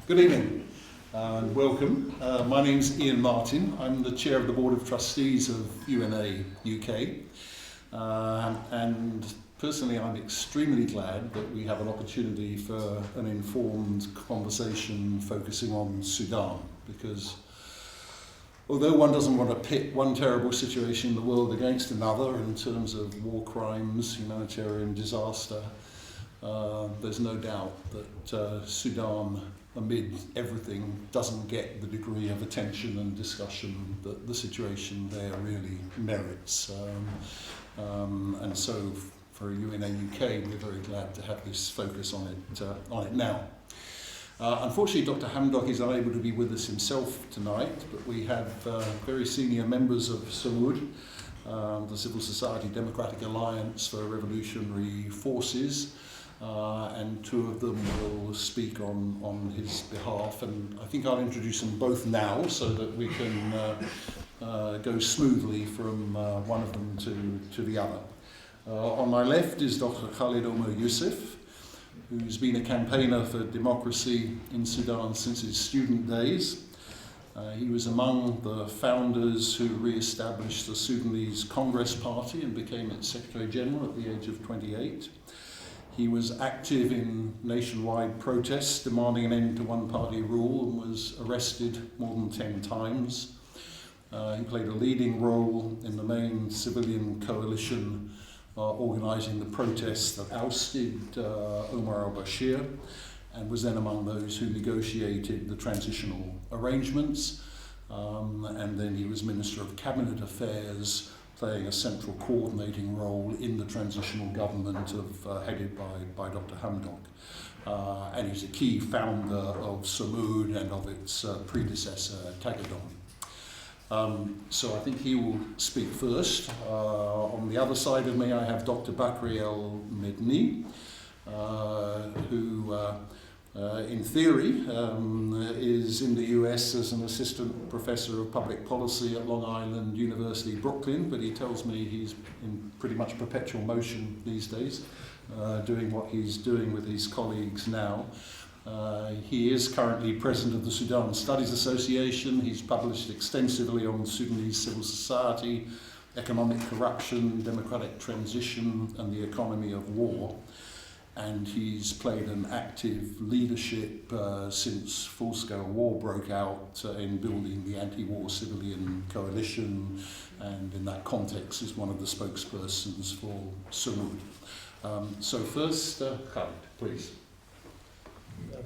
Good evening and welcome. My name's Ian Martin. I'm the chair of the Board of Trustees of UNA UK. And personally, I'm extremely glad that we have an opportunity for an informed conversation focusing on Sudan, because although one doesn't want to pit one terrible situation in the world against another in terms of war crimes, humanitarian disaster, there's no doubt that Sudan, amid everything, doesn't get the degree of attention and discussion that the situation there really merits. And so for UNA UK, we're very glad to have this focus on it now. Unfortunately, Dr Hamdok is unable to be with us himself tonight, but we have very senior members of Somoud, the Civil Society Democratic Alliance for Revolutionary Forces, and two of them will speak on his behalf, and I think I'll introduce them both now so that we can go smoothly from one of them to the other. On my left is Dr Khalid Omer Yousif, who's been a campaigner for democracy in Sudan since his student days. He was among the founders who re-established the Sudanese Congress Party and became its Secretary General at the age of 28. He was active in nationwide protests demanding an end to one-party rule and was arrested more than 10 times. He played a leading role in the main civilian coalition organising the protests that ousted Omar al-Bashir, and was then among those who negotiated the transitional arrangements. And then he was Minister of Cabinet Affairs, playing a central coordinating role in the transitional government headed by Dr Hamdok. And he's a key founder of Somoud and of its predecessor, Tagadon. So I think he will speak first. On the other side of me, I have Dr Bakri Elmedni, who in theory is in the US as an assistant professor of public policy at Long Island University, Brooklyn, but he tells me he's in pretty much perpetual motion these days, doing what he's doing with his colleagues now. He is currently president of the Sudan Studies Association. He's published extensively on Sudanese civil society, economic corruption, democratic transition, and the economy of war. And he's played an active leadership since full-scale war broke out in building the anti-war civilian coalition, and in that context is one of the spokespersons for Somoud. So first, Khalid, please.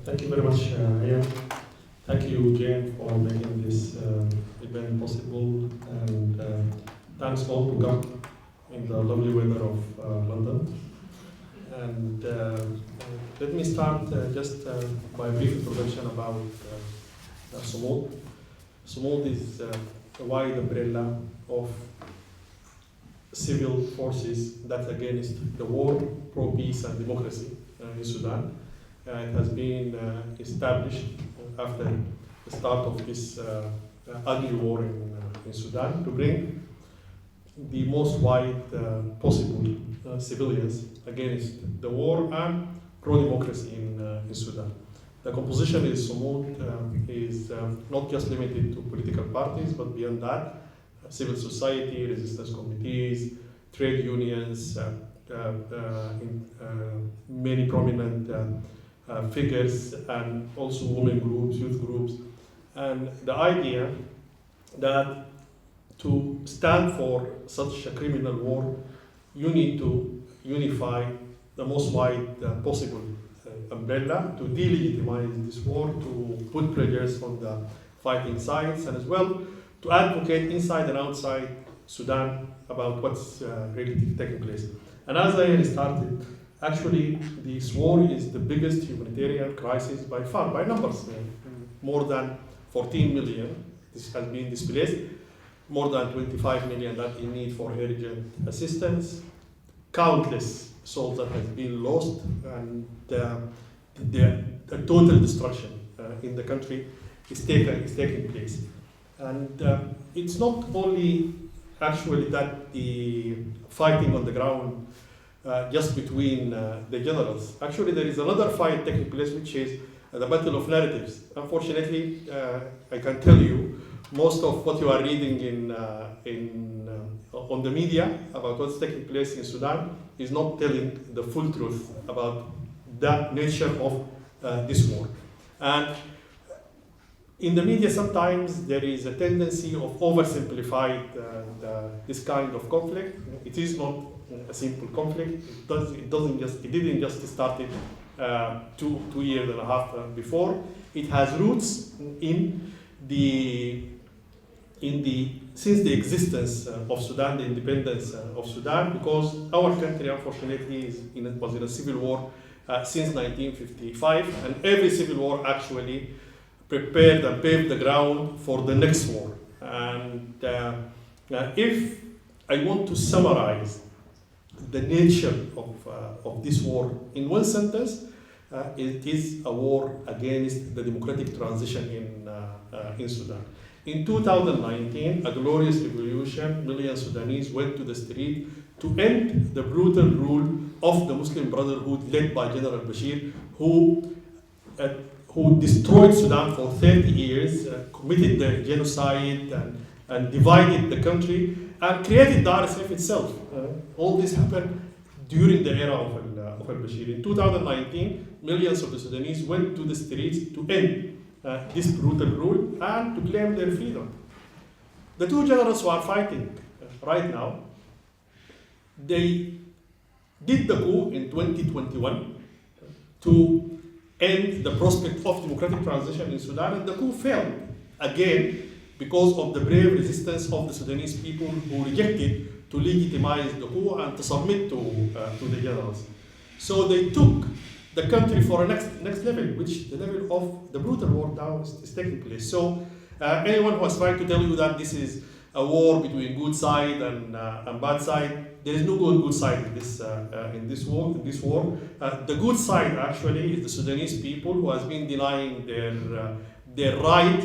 Thank you very much, Ian. Thank you, Jane, for making this event possible, and thanks all to come in the lovely weather of London. And let me start just by a brief introduction about Somoud. Somoud is a wide umbrella of civil forces that against the war, pro-peace and democracy in Sudan. It has been established after the start of this ugly war in Sudan to bring the most wide possible civilians against the war and pro-democracy in Sudan. The composition is Somoud is not just limited to political parties, but beyond that, civil society, resistance committees, trade unions, many prominent figures, and also women groups, youth groups. And the idea that to stand for such a criminal war, you need to unify the most wide possible umbrella to delegitimize this war, to put pressures on the fighting sides, and as well to advocate inside and outside Sudan about what's really taking place. And as I started, actually this war is the biggest humanitarian crisis by far, by numbers. More than 14 million this has been displaced, more than 25 million that in need for urgent assistance, countless souls that have been lost, and the total destruction in the country is taking place. And it's not only actually that the fighting on the ground just between the generals. Actually, there is another fight taking place, which is the battle of narratives. Unfortunately, I can tell you, most of what you are reading on the media about what's taking place in Sudan is not telling the full truth about the nature of this war. And in the media, sometimes there is a tendency of oversimplify this kind of conflict. It is not a simple conflict. It didn't just start it 2 years and a half before. It has roots since the existence of Sudan, the independence of Sudan, because our country, unfortunately, was in a civil war since 1955, and every civil war actually prepared and paved the ground for the next war. And if I want to summarize the nature of this war in one sentence, it is a war against the democratic transition in Sudan. In 2019, a glorious revolution, millions of Sudanese went to the street to end the brutal rule of the Muslim Brotherhood led by General Bashir, who destroyed Sudan for 30 years, committed the genocide and divided the country, and created the RSF itself. All this happened during the era of al-Bashir. In 2019, millions of the Sudanese went to the streets to end this brutal rule and to claim their freedom. The two generals who are fighting right now, they did the coup in 2021 to end the prospect of democratic transition in Sudan, and the coup failed again because of the brave resistance of the Sudanese people who rejected to legitimize the coup and to submit to the generals. So they took the country for a next level, which the level of the brutal war now is taking place. So anyone who has tried to tell you that this is a war between good side and bad side, there is no good side in this war. The good side actually is the Sudanese people who has been denying their right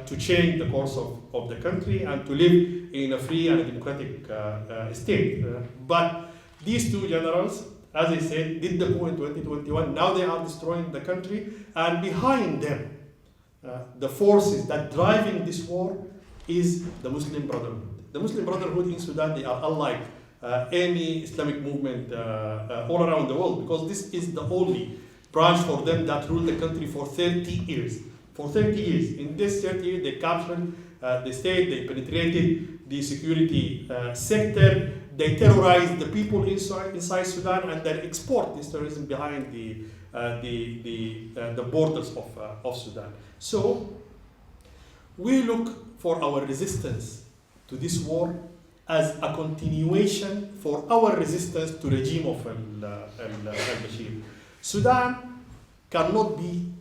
to change the course of the country and to live in a free and a democratic state. But these two generals, as I said, did the coup in 2021. Now they are destroying the country, and behind them, the forces that driving this war is the Muslim Brotherhood. The Muslim Brotherhood in Sudan, they are unlike any Islamic movement all around the world, because this is the only branch for them that ruled the country for 30 years. For 30 years. In this 30 years, they captured the state, they penetrated the security sector, they terrorized the people inside Sudan, and they export this terrorism behind the borders of Sudan. So we look for our resistance to this war as a continuation for our resistance to regime of al-Bashir. Sudan cannot be,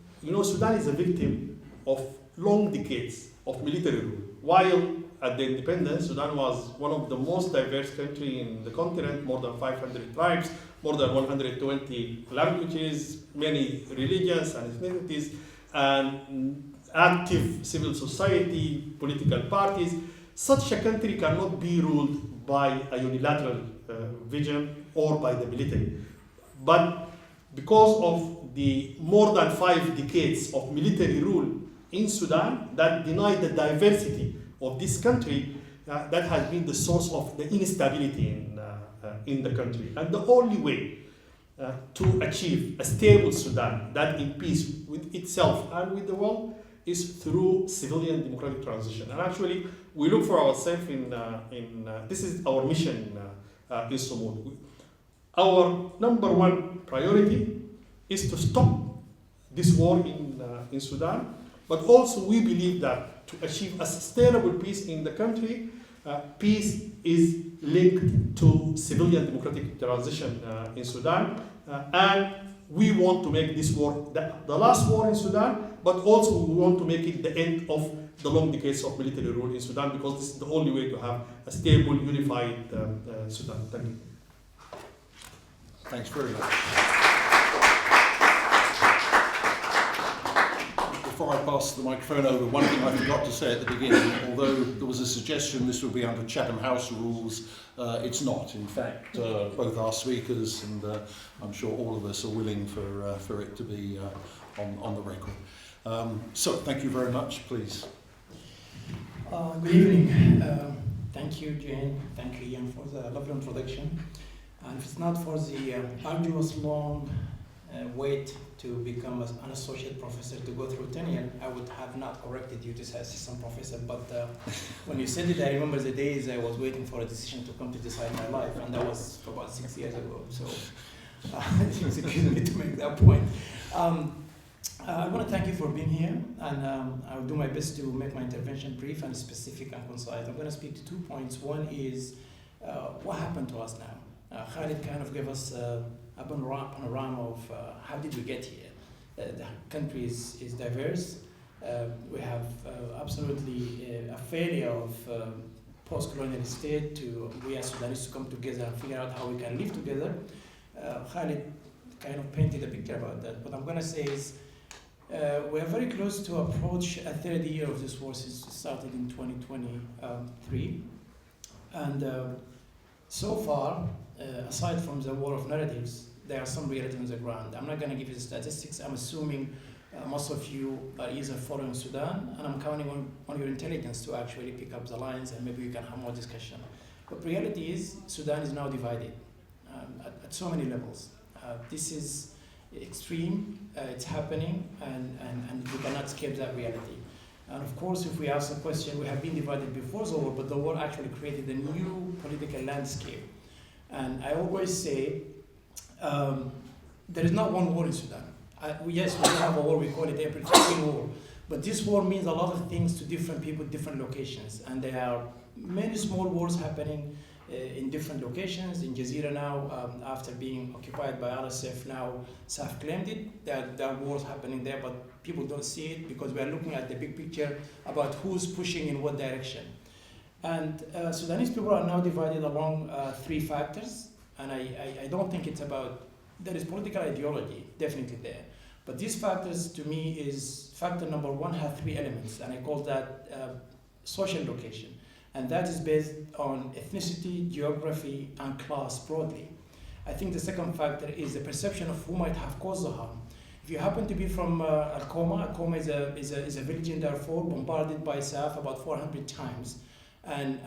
Sudan is a victim of long decades of military rule. While at the independence, Sudan was one of the most diverse countries in the continent, more than 500 tribes, more than 120 languages, many religions and ethnicities, and active civil society, political parties. Such a country cannot be ruled by a unilateral vision or by the military. But because of the more than 5 decades of military rule in Sudan that denied the diversity of this country, that has been the source of the instability in the country. And the only way to achieve a stable Sudan that in peace with itself and with the world is through civilian democratic transition. And actually, we look for ourselves this is our mission in Somoud. Our number one priority is to stop this war in Sudan, but also we believe that to achieve a sustainable peace in the country, peace is linked to civilian democratic transition in Sudan, and we want to make this war the last war in Sudan, but also we want to make it the end of the long decades of military rule in Sudan, because this is the only way to have a stable, unified Sudan. Thank you. Thanks very much. Before I pass the microphone over, one thing I forgot to say at the beginning, although there was a suggestion this would be under Chatham House rules, it's not. In fact, both our speakers and I'm sure all of us are willing for it to be on the record. So thank you very much, please. Good evening. Thank you, Jane. Thank you, Ian, for the lovely introduction. And if it's not for the arduous, long wait to become an associate professor to go through tenure, I would have not corrected you to say assistant professor. But when you said it, I remember the days I was waiting for a decision to come to decide my life, and that was about 6 years ago. So it was good me to make that point. I want to thank you for being here, and I'll do my best to make my intervention brief and specific and concise. I'm going to speak to 2 points. One is what happened to us now. Khalid kind of gave us a panorama of how did we get here. The country is diverse. We have absolutely a failure of post-colonial state to we as Sudanese to come together and figure out how we can live together. Khalid kind of painted a picture about that. What I'm going to say is we are very close to approach a third year of this war since it started in 2023. And so far, aside from the war of narratives, there are some reality on the ground. I'm not going to give you the statistics. I'm assuming most of you are either following Sudan, and I'm counting on your intelligence to actually pick up the lines, and maybe we can have more discussion. But reality is, Sudan is now divided at so many levels. This is extreme, it's happening, and we cannot escape that reality. And of course, if we ask the question, we have been divided before the war, but the war actually created a new political landscape. And I always say, there is not one war in Sudan. Yes, we have a war, we call it April 15 war, but this war means a lot of things to different people, different locations. And there are many small wars happening in different locations. In Jazeera now, after being occupied by RSF, now SAF claimed it. There are wars happening there, but people don't see it because we are looking at the big picture about who's pushing in what direction. And Sudanese people are now divided along 3 factors, and I don't think it's about, there is political ideology, definitely there. But these factors, to me, is factor number 1 has 3 elements, and I call that social location. And that is based on ethnicity, geography, and class broadly. I think the second factor is the perception of who might have caused the harm. If you happen to be from Al-Koma is a village in Darfur bombarded by SAF about 400 times, and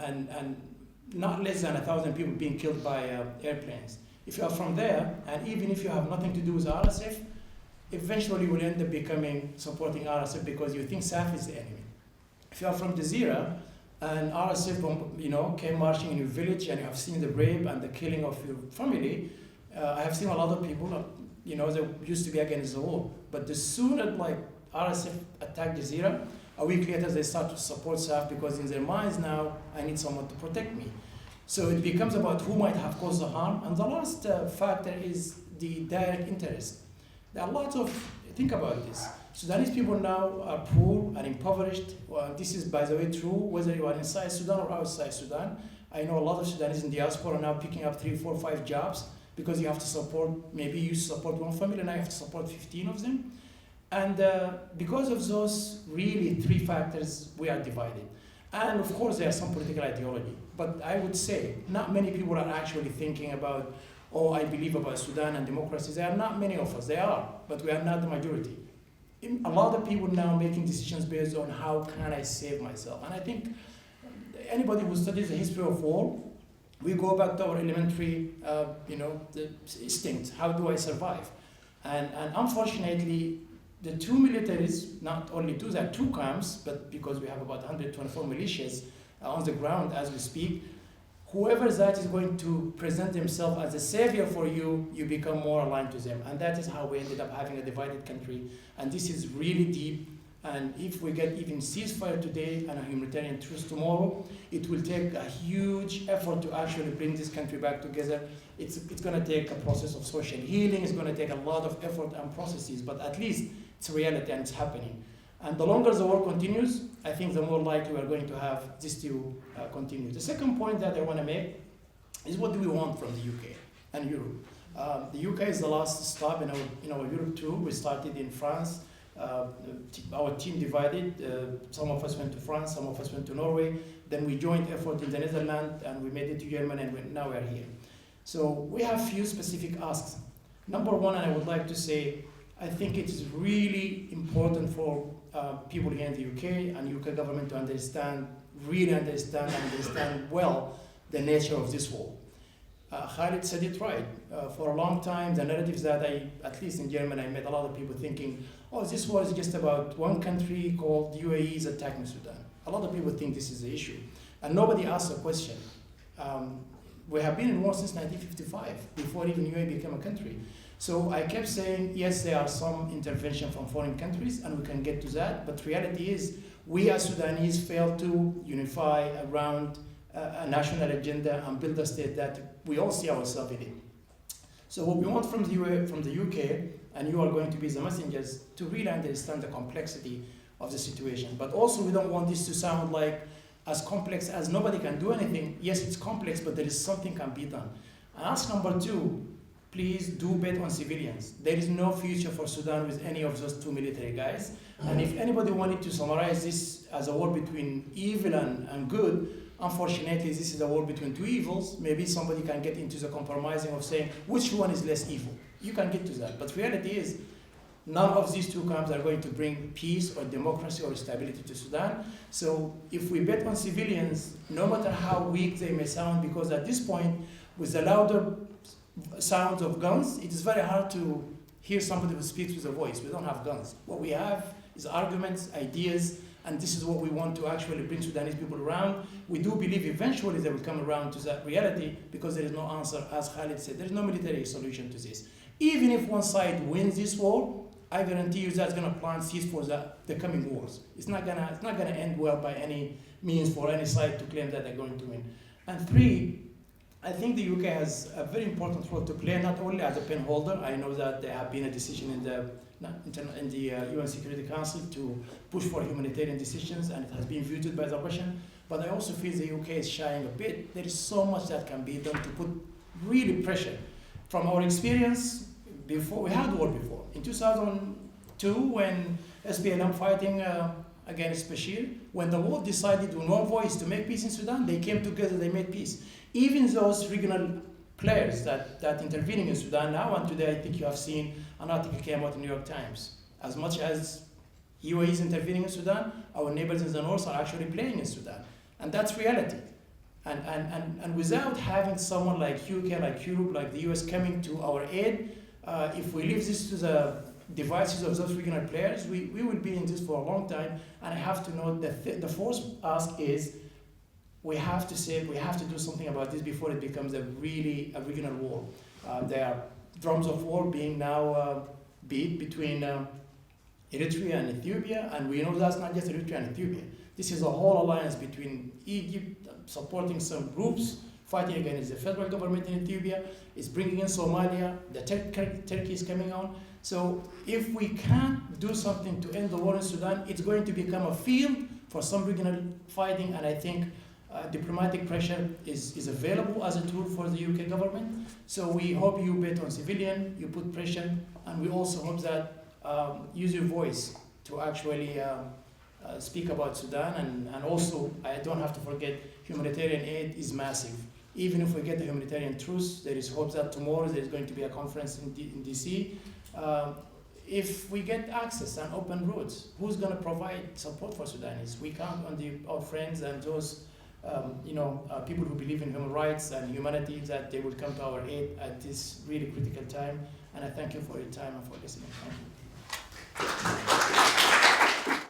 not less than 1,000 people being killed by airplanes. If you are from there, and even if you have nothing to do with RSF, eventually you will end up supporting RSF because you think SAF is the enemy. If you are from Jazeera, and RSF came marching in your village, and you have seen the rape and the killing of your family, I have seen a lot of people, they used to be against the war. But the sooner RSF attacked Jazeera, a week later they start to support SAF because in their minds now, I need someone to protect me. So it becomes about who might have caused the harm. And the last factor is the direct interest. There are lots of, think about this. Sudanese people now are poor and impoverished. This is, by the way, true whether you are inside Sudan or outside Sudan. I know a lot of Sudanese in diaspora are now picking up 3, 4, 5 jobs because you have to support, maybe you support one family, and now you have to support 15 of them. And because of those really 3 factors, we are divided. And of course, there are some political ideology. But I would say not many people are actually thinking about, oh, I believe about Sudan and democracy. There are not many of us. There are, but we are not the majority. A lot of people now making decisions based on how can I save myself. And I think anybody who studies the history of war, we go back to our elementary, the instinct. How do I survive? And unfortunately, the 2 militaries, not only 2, there are 2 camps, but because we have about 124 militias on the ground as we speak, whoever that is going to present themselves as a savior for you, you become more aligned to them. And that is how we ended up having a divided country. And this is really deep. And if we get even ceasefire today and a humanitarian truce tomorrow, it will take a huge effort to actually bring this country back together. It's going to take a process of social healing. It's going to take a lot of effort and processes, but at least it's reality and it's happening. And the longer the war continues, I think the more likely we are going to have this to continue. The second point that I want to make is what do we want from the UK and Europe? The UK is the last stop in our Europe tour. We started in France. Our team divided. Some of us went to France, some of us went to Norway. Then we joined effort in the Netherlands, and we made it to Germany, and now we are here. So we have few specific asks. Number 1, and I would like to say, I think it is really important for people here in the UK and UK government to really understand well the nature of this war. Khalid said it right. For a long time, the narratives that at least in Germany, I met a lot of people thinking, oh, this war is just about one country called UAE is attacking Sudan. A lot of people think this is the issue. And nobody asks a question. We have been in war since 1955, before even UAE became a country. So I kept saying, yes, there are some intervention from foreign countries, and we can get to that, but reality is, we as Sudanese failed to unify around a national agenda and build a state that we all see ourselves in it. So what we want from the UK, and you are going to be the messengers, to really understand the complexity of the situation. But also we don't want this to sound like as complex as nobody can do anything. Yes, it's complex, but there is something can be done. And ask number two, please do bet on civilians. There is no future for Sudan with any of those two military guys. And if anybody wanted to summarize this as a war between evil and good, unfortunately, this is a war between two evils. Maybe somebody can get into the compromising of saying which one is less evil. You can get to that. But reality is, none of these two camps are going to bring peace or democracy or stability to Sudan. So if we bet on civilians, no matter how weak they may sound, because at this point, with the louder sounds of guns, it is very hard to hear somebody who speaks with a voice. We don't have guns. What we have is arguments, ideas, and this is what we want to actually bring Sudanese people around. We do believe eventually they will come around to that reality, because there is no answer, as Khalid said, there is no military solution to this. Even if one side wins this war, I guarantee you that's going to plant seeds for the coming wars. It's not going to end well by any means for any side to claim that they're going to win. And three, I think the UK has a very important role to play, not only as a pen holder. I know that there have been a decision in the UN Security Council to push for humanitarian decisions, and it has been vetoed by the Russian. But I also feel the UK is shying a bit. There is so much that can be done to put really pressure. From our experience, before we had war before. In 2002, when SPLM fighting against Bashir, when the world decided with one voice to make peace in Sudan, they came together, they made peace. Even those regional players that intervening in Sudan now, and today I think you have seen an article came out in the New York Times. As much as UAE is intervening in Sudan, our neighbors in the north are actually playing in Sudan. And that's reality. And without having someone like UK, like Europe, like the US coming to our aid, if we leave this to the devices of those regional players, we will be in this for a long time. And I have to note that the first ask is, we have to do something about this before it becomes a regional war. There are drums of war being now beat between Eritrea and Ethiopia, and we know that's not just Eritrea and Ethiopia. This is a whole alliance between Egypt supporting some groups fighting against the federal government in Ethiopia, is bringing in Somalia, Turkey is coming on. So if we can't do something to end the war in Sudan, it's going to become a field for some regional fighting, and I think diplomatic pressure is available as a tool for the UK government. So we hope you bet on civilian, you put pressure, and we also hope that use your voice to actually speak about Sudan, and also I don't have to forget humanitarian aid is massive. Even if we get the humanitarian truce, there is hope that tomorrow there is going to be a conference in DC. If we get access and open roads, who's going to provide support for Sudanese? We count on our friends and those people who believe in human rights and humanity, that they will come to our aid at this really critical time. And I thank you for your time and for listening. Thank you.